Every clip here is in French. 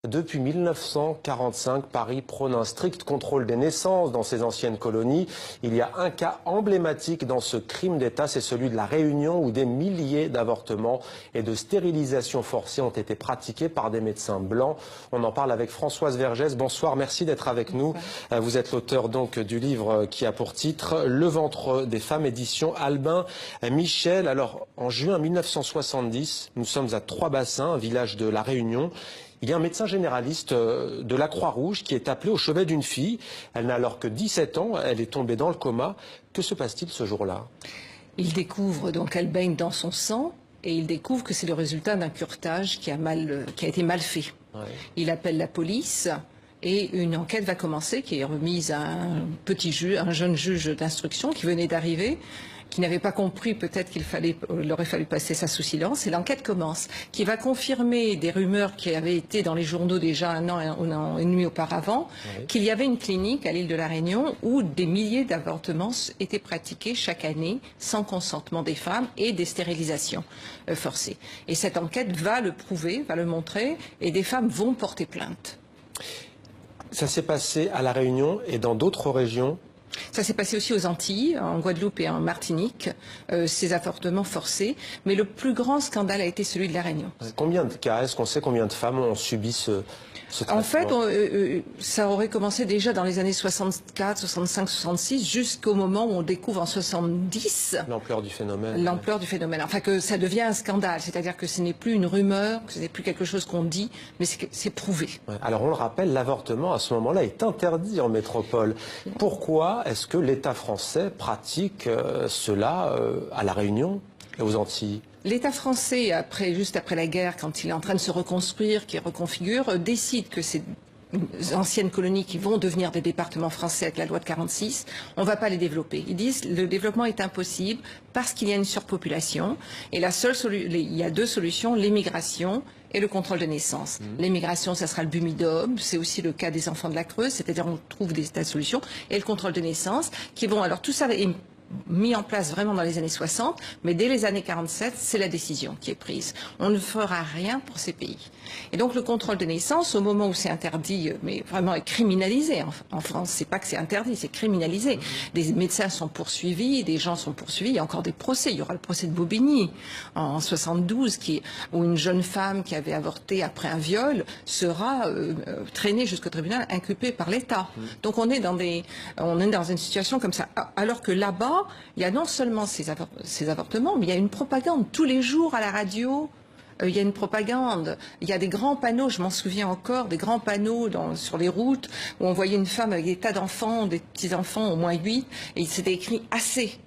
Depuis 1945, Paris prône un strict contrôle des naissances dans ses anciennes colonies. Il y a un cas emblématique dans ce crime d'État, c'est celui de la Réunion où des milliers d'avortements et de stérilisations forcées ont été pratiqués par des médecins blancs. On en parle avec Françoise Vergès. Bonsoir, merci d'être avec nous. Vous êtes l'auteur donc du livre qui a pour titre Le ventre des femmes, édition Albin Michel. Alors, en juin 1970, nous sommes à Trois-Bassins, un village de la Réunion. Il y a un médecin généraliste de la Croix-Rouge qui est appelé au chevet d'une fille. Elle n'a alors que 17 ans, elle est tombée dans le coma. Que se passe-t-il ce jour-là? Il découvre donc qu'elle baigne dans son sang et il découvre que c'est le résultat d'un curetage qui a été mal fait. Ouais. Il appelle la police et une enquête va commencer qui est remise à un jeune juge d'instruction qui venait d'arriver, qui n'avait pas compris peut-être qu'il aurait fallu passer ça sous silence. Et l'enquête commence, qui va confirmer des rumeurs qui avaient été dans les journaux déjà un an et demi auparavant, oui, qu'il y avait une clinique à l'île de la Réunion où des milliers d'avortements étaient pratiqués chaque année sans consentement des femmes et des stérilisations forcées. Et cette enquête va le prouver, va le montrer, et des femmes vont porter plainte. Ça s'est passé à La Réunion et dans d'autres régions? Ça s'est passé aussi aux Antilles, en Guadeloupe et en Martinique, ces avortements forcés. Mais le plus grand scandale a été celui de la Réunion. Combien de cas? Est-ce qu'on sait combien de femmes ont subi ce traitement? En fait, ça aurait commencé déjà dans les années 64, 65, 66, jusqu'au moment où on découvre en 70... l'ampleur du phénomène. L'ampleur du phénomène. Enfin, que ça devient un scandale. C'est-à-dire que ce n'est plus une rumeur, que ce n'est plus quelque chose qu'on dit, mais c'est prouvé. Ouais. Alors, on le rappelle, l'avortement, à ce moment-là, est interdit en métropole. Pourquoi est-ce que l'État français pratique cela à La Réunion et aux Antilles? L'État français, juste après la guerre, quand il est en train de se reconstruire, qui reconfigure, décide que ces anciennes colonies qui vont devenir des départements français avec la loi de 46, on ne va pas les développer. Ils disent que le développement est impossible parce qu'il y a une surpopulation. Et il y a deux solutions, l'émigration et le contrôle de naissance. L'émigration, ça sera le Bumidum, c'est aussi le cas des enfants de la Creuse, c'est-à-dire on trouve des tas de solutions. Et le contrôle de naissance, qui vont... Alors tout ça est mis en place vraiment dans les années 60, mais dès les années 47, c'est la décision qui est prise. On ne fera rien pour ces pays. Et donc le contrôle de naissance, au moment où c'est interdit, mais vraiment est criminalisé en France, c'est pas que c'est interdit, c'est criminalisé. Des médecins sont poursuivis, des gens sont poursuivis, il y a encore des procès. Il y aura le procès de Bobigny en 72, où une jeune femme qui avait avorté après un viol sera traînée jusqu'au tribunal, inculpée par l'État. Donc on est dans une situation comme ça. Alors que là-bas, il y a non seulement ces avortements, mais il y a une propagande tous les jours à la radio. Il y a une propagande, il y a des grands panneaux, je m'en souviens encore, des grands panneaux sur les routes où on voyait une femme avec des tas d'enfants, des petits-enfants, au moins 8, et c'était écrit « assez ».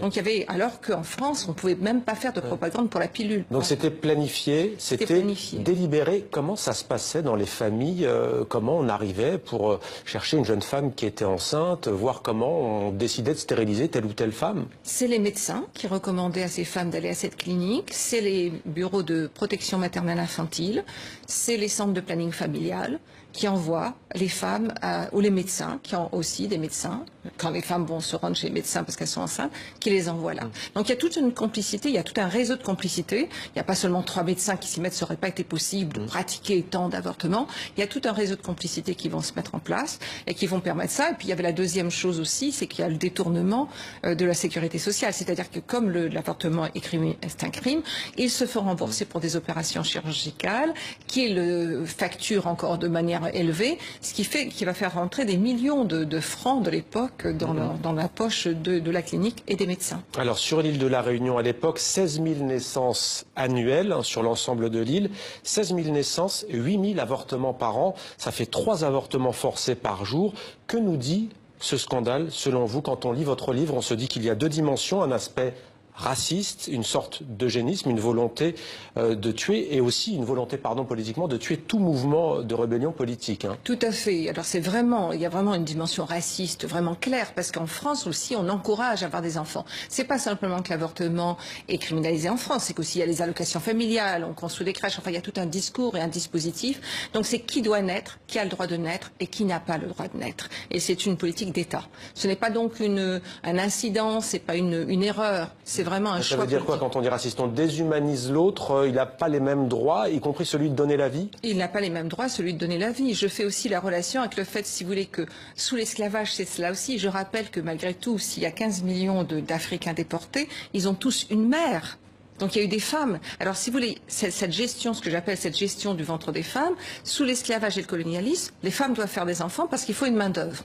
Donc il y avait, alors qu'en France, on ne pouvait même pas faire de propagande pour la pilule. Donc c'était planifié, c'était délibéré. Comment ça se passait dans les familles? Comment on arrivait pour chercher une jeune femme qui était enceinte, voir comment on décidait de stériliser telle ou telle femme? C'est les médecins qui recommandaient à ces femmes d'aller à cette clinique, c'est les bureaux de protection maternelle infantile, c'est les centres de planning familial qui envoient les femmes ou les médecins, qui ont aussi des médecins, quand les femmes vont se rendre chez les médecins parce qu'elles sont enceintes, qui les envoient là. Donc il y a toute une complicité, il y a tout un réseau de complicité. Il n'y a pas seulement 3 médecins qui s'y mettent, ça n'aurait pas été possible de pratiquer tant d'avortements. Il y a tout un réseau de complicité qui vont se mettre en place et qui vont permettre ça. Et puis il y avait la deuxième chose aussi, c'est qu'il y a le détournement de la sécurité sociale. C'est-à-dire que comme l'avortement est un crime, ils se font rembourser pour des opérations chirurgicales qui le facturent encore de manière élevée, ce qui fait qu'il va faire rentrer des millions de francs de l'époque dans la poche de la clinique et des médecins. Alors sur l'île de la Réunion à l'époque, 16 000 naissances annuelles sur l'ensemble de l'île, 16 000 naissances, 8 000 avortements par an, ça fait 3 avortements forcés par jour. Que nous dit ce scandale selon vous? Quand on lit votre livre, on se dit qu'il y a 2 dimensions, un aspect raciste, une sorte d'eugénisme, une volonté de tuer, et aussi une volonté, politiquement, de tuer tout mouvement de rébellion politique. Tout à fait. Alors il y a vraiment une dimension raciste vraiment claire, parce qu'en France aussi, on encourage à avoir des enfants. C'est pas simplement que l'avortement est criminalisé en France, c'est qu'aussi il y a les allocations familiales, on construit des crèches, enfin il y a tout un discours et un dispositif. Donc c'est qui doit naître, qui a le droit de naître et qui n'a pas le droit de naître. Et c'est une politique d'État. Ce n'est pas donc un incident, c'est pas une erreur, c'est vraiment un choix. Ça veut dire quoi quand on dit raciste? On déshumanise l'autre, il n'a pas les mêmes droits, y compris celui de donner la vie? Il n'a pas les mêmes droits, celui de donner la vie. Je fais aussi la relation avec le fait, si vous voulez, que sous l'esclavage, c'est cela aussi. Je rappelle que malgré tout, s'il y a 15 millions d'Africains déportés, ils ont tous une mère. Donc il y a eu des femmes. Alors si vous voulez, cette gestion, ce que j'appelle cette gestion du ventre des femmes, sous l'esclavage et le colonialisme, les femmes doivent faire des enfants parce qu'il faut une main-d'œuvre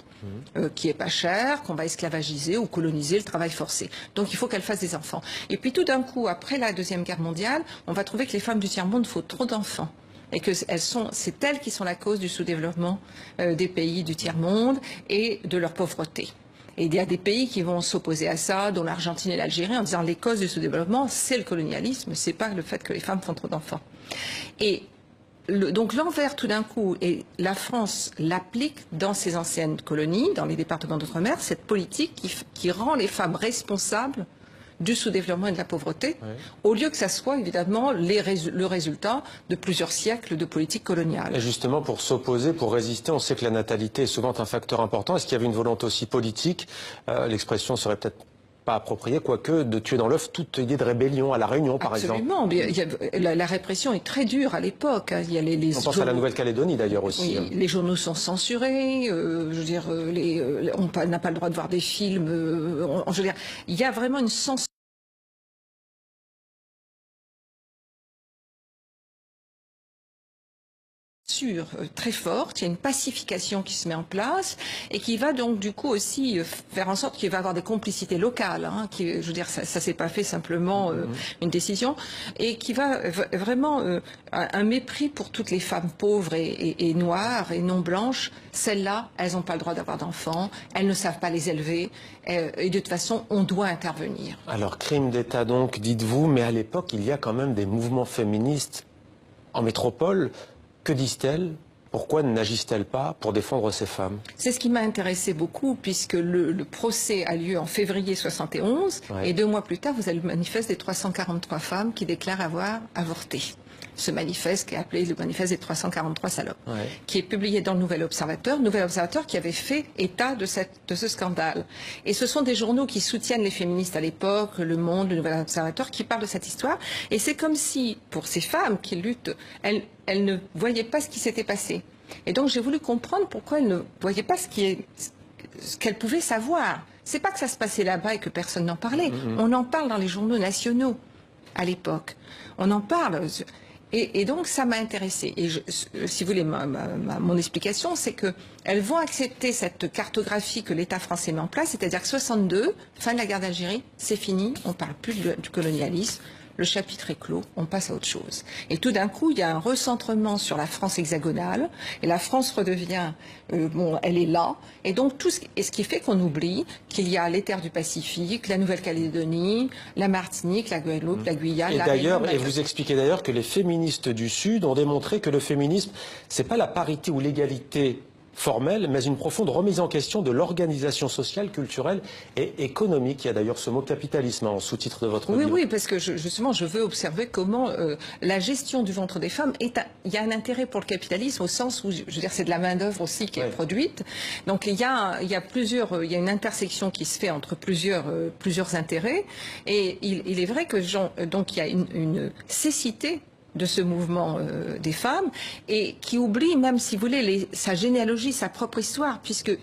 qui est pas chère, qu'on va esclavagiser ou coloniser, le travail forcé. Donc il faut qu'elles fassent des enfants. Et puis tout d'un coup, après la Deuxième Guerre mondiale, on va trouver que les femmes du tiers-monde font trop d'enfants. Et que c'est elles qui sont la cause du sous-développement des pays du tiers-monde et de leur pauvreté. Et il y a des pays qui vont s'opposer à ça, dont l'Argentine et l'Algérie, en disant les causes du sous-développement, c'est le colonialisme, c'est pas le fait que les femmes font trop d'enfants. Et donc l'envers, tout d'un coup, et la France l'applique dans ses anciennes colonies, dans les départements d'outre-mer, cette politique qui rend les femmes responsables du sous-développement et de la pauvreté, au lieu que ça soit évidemment le résultat de plusieurs siècles de politique coloniale. Et justement, pour s'opposer, pour résister, on sait que la natalité est souvent un facteur important. Est-ce qu'il y avait une volonté aussi politique, l'expression serait peut-être pas appropriée, quoique, de tuer dans l'œuf toute idée de rébellion, à La Réunion, par exemple? Absolument. La répression est très dure à l'époque. Hein. On pense à la Nouvelle-Calédonie, d'ailleurs, aussi. Oui, les journaux sont censurés. Je veux dire, on n'a pas le droit de voir des films. Je veux dire, il y a vraiment une censure très forte, il y a une pacification qui se met en place et qui va donc du coup aussi faire en sorte qu'il va y avoir des complicités locales, hein, je veux dire, ça s'est pas fait simplement une décision, et qui va vraiment un mépris pour toutes les femmes pauvres et noires et non blanches. Celles-là, elles n'ont pas le droit d'avoir d'enfants, elles ne savent pas les élever, et de toute façon, on doit intervenir. Alors, crime d'État donc, dites-vous, mais à l'époque, il y a quand même des mouvements féministes en métropole. Que disent-elles? Pourquoi n'agissent-elles pas pour défendre ces femmes? C'est ce qui m'a intéressé beaucoup, puisque le procès a lieu en février 71, et 2 mois plus tard, vous avez le manifeste des 343 femmes qui déclarent avoir avorté. Ce manifeste qui est appelé le manifeste des 343 salopes, qui est publié dans le Nouvel Observateur qui avait fait état de ce scandale. Et ce sont des journaux qui soutiennent les féministes à l'époque, Le Monde, le Nouvel Observateur, qui parlent de cette histoire. Et c'est comme si, pour ces femmes qui luttent, elles ne voyaient pas ce qui s'était passé. Et donc j'ai voulu comprendre pourquoi elles ne voyaient pas ce qu'elles pouvaient savoir. C'est pas que ça se passait là-bas et que personne n'en parlait. On en parle dans les journaux nationaux à l'époque. On en parle. Et donc, ça m'a intéressée. Et si vous voulez, mon explication, c'est qu'elles vont accepter cette cartographie que l'État français met en place, c'est-à-dire que 62, fin de la guerre d'Algérie, c'est fini, on ne parle plus du colonialisme, le chapitre est clos, on passe à autre chose. Et tout d'un coup, il y a un recentrement sur la France hexagonale, et la France redevient, elle est là, et donc ce qui fait qu'on oublie qu'il y a les terres du Pacifique, la Nouvelle-Calédonie, la Martinique, la Guadeloupe, la Guyane, la Réunion. Et vous expliquez d'ailleurs que les féministes du Sud ont démontré que le féminisme, c'est pas la parité ou l'égalité formelle, mais une profonde remise en question de l'organisation sociale, culturelle et économique. Il y a d'ailleurs ce mot capitalisme en sous-titre de votre bio. Oui, parce que justement, je veux observer comment la gestion du ventre des femmes il y a un intérêt pour le capitalisme au sens où, je veux dire, c'est de la main-d'œuvre aussi qui est produite. Donc il y a une intersection qui se fait entre plusieurs intérêts. Et il est vrai que donc il y a une cécité de ce mouvement des femmes, et qui oublie même, si vous voulez, sa généalogie, sa propre histoire, puisque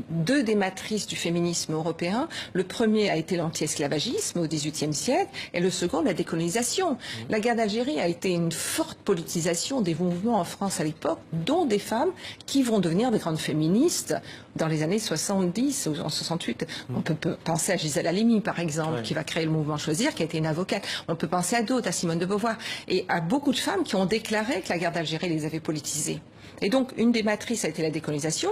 deux des matrices du féminisme européen, le premier a été l'anti-esclavagisme au XVIIIe siècle, et le second, la décolonisation. La guerre d'Algérie a été une forte politisation des mouvements en France à l'époque, dont des femmes qui vont devenir des grandes féministes dans les années 70 ou en 68. On peut penser à Gisèle Halimi, par exemple, qui va créer le mouvement Choisir, qui a été une avocate. On peut penser à d'autres, à Simone de Beauvoir, et à beaucoup de femmes qui ont déclaré que la guerre d'Algérie les avait politisées. Et donc, une des matrices a été la décolonisation,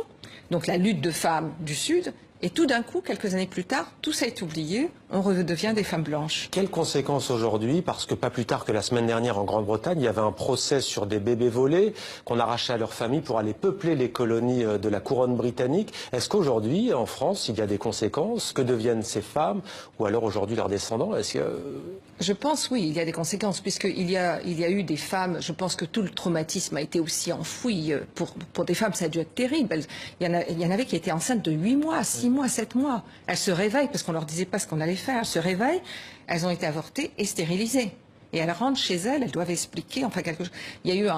donc la lutte de femmes du Sud, et tout d'un coup, quelques années plus tard, tout ça est oublié, on redevient des femmes blanches. Quelles conséquences aujourd'hui? Parce que pas plus tard que la semaine dernière en Grande-Bretagne, il y avait un procès sur des bébés volés qu'on arrachait à leur famille pour aller peupler les colonies de la couronne britannique. Est-ce qu'aujourd'hui, en France, il y a des conséquences? Que deviennent ces femmes? Ou alors aujourd'hui leurs descendants? Je pense, oui, il y a des conséquences, puisqu'il y a eu des femmes, je pense que tout le traumatisme a été aussi enfoui. Pour des femmes, ça a dû être terrible. Il y en avait qui étaient enceintes de 8 mois, 6 mois, 7 mois. Elles se réveillent parce qu'on leur disait pas ce qu'on allait faire. faire. Elles se réveillent, elles ont été avortées et stérilisées. Et elles rentrent chez elles, elles doivent expliquer, enfin quelque chose. Il y a eu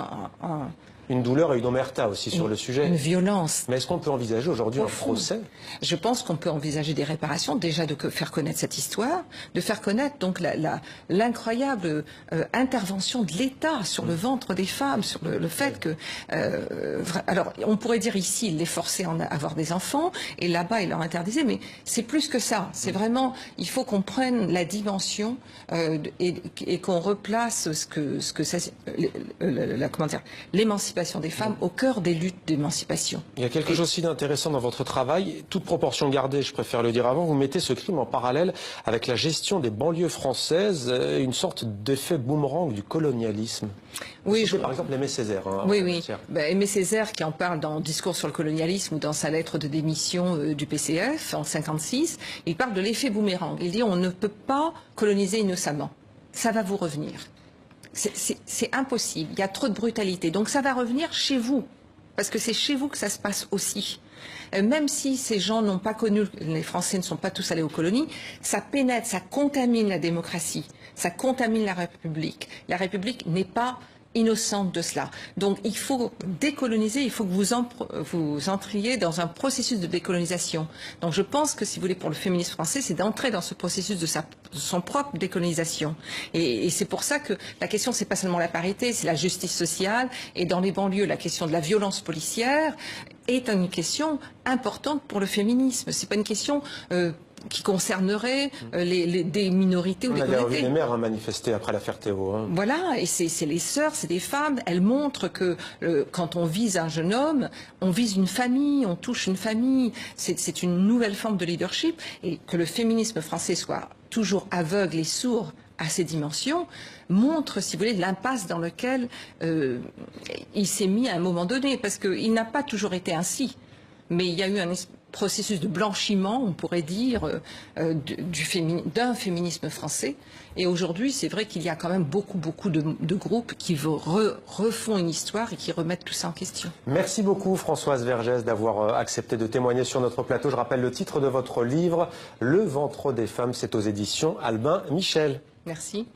une douleur et une omerta aussi sur le sujet. Une violence. Mais est-ce qu'on peut envisager aujourd'hui un procès? Je pense qu'on peut envisager des réparations, déjà de faire connaître cette histoire, de faire connaître donc l'incroyable intervention de l'État sur le ventre des femmes, sur le fait que... alors, on pourrait dire ici, il les forçait à avoir des enfants, et là-bas, il leur interdisait, mais c'est plus que ça. C'est vraiment... Il faut qu'on prenne la dimension et qu'on replace comment dire, l'émancipation des femmes au cœur des luttes d'émancipation. Il y a quelque chose aussi d'intéressant dans votre travail, toute proportion gardée, je préfère le dire avant, vous mettez ce crime en parallèle avec la gestion des banlieues françaises, une sorte d'effet boomerang du colonialisme. Oui, par exemple Aimé Césaire. Hein, oui, oui. Aimé Césaire qui en parle dans Discours sur le colonialisme ou dans sa lettre de démission du PCF en 1956, il parle de l'effet boomerang. Il dit on ne peut pas coloniser innocemment. Ça va vous revenir. C'est impossible, il y a trop de brutalité. Donc ça va revenir chez vous, parce que c'est chez vous que ça se passe aussi. Même si ces gens n'ont pas connu, les Français ne sont pas tous allés aux colonies, ça pénètre, ça contamine la démocratie, ça contamine la République. La République n'est pas innocente de cela. Donc il faut décoloniser, il faut que vous entriez dans un processus de décolonisation. Donc je pense que si vous voulez pour le féminisme français, c'est d'entrer dans ce processus de son propre décolonisation. Et c'est pour ça que la question c'est pas seulement la parité, c'est la justice sociale et dans les banlieues la question de la violence policière est une question importante pour le féminisme. C'est pas une question qui concernerait des minorités ou des communautés. On a vu les mères manifester après l'affaire Théo. Hein. Voilà, et c'est les sœurs, c'est des femmes. Elles montrent que quand on vise un jeune homme, on vise une famille, on touche une famille. C'est une nouvelle forme de leadership. Et que le féminisme français soit toujours aveugle et sourd à ces dimensions montre, si vous voulez, l'impasse dans laquelle il s'est mis à un moment donné. Parce qu'il n'a pas toujours été ainsi. Mais il y a eu un processus de blanchiment, on pourrait dire, d'un féminisme français. Et aujourd'hui, c'est vrai qu'il y a quand même beaucoup de groupes qui refont une histoire et qui remettent tout ça en question. Merci beaucoup Françoise Vergès d'avoir accepté de témoigner sur notre plateau. Je rappelle le titre de votre livre, Le ventre des femmes, c'est aux éditions Albin Michel. Merci.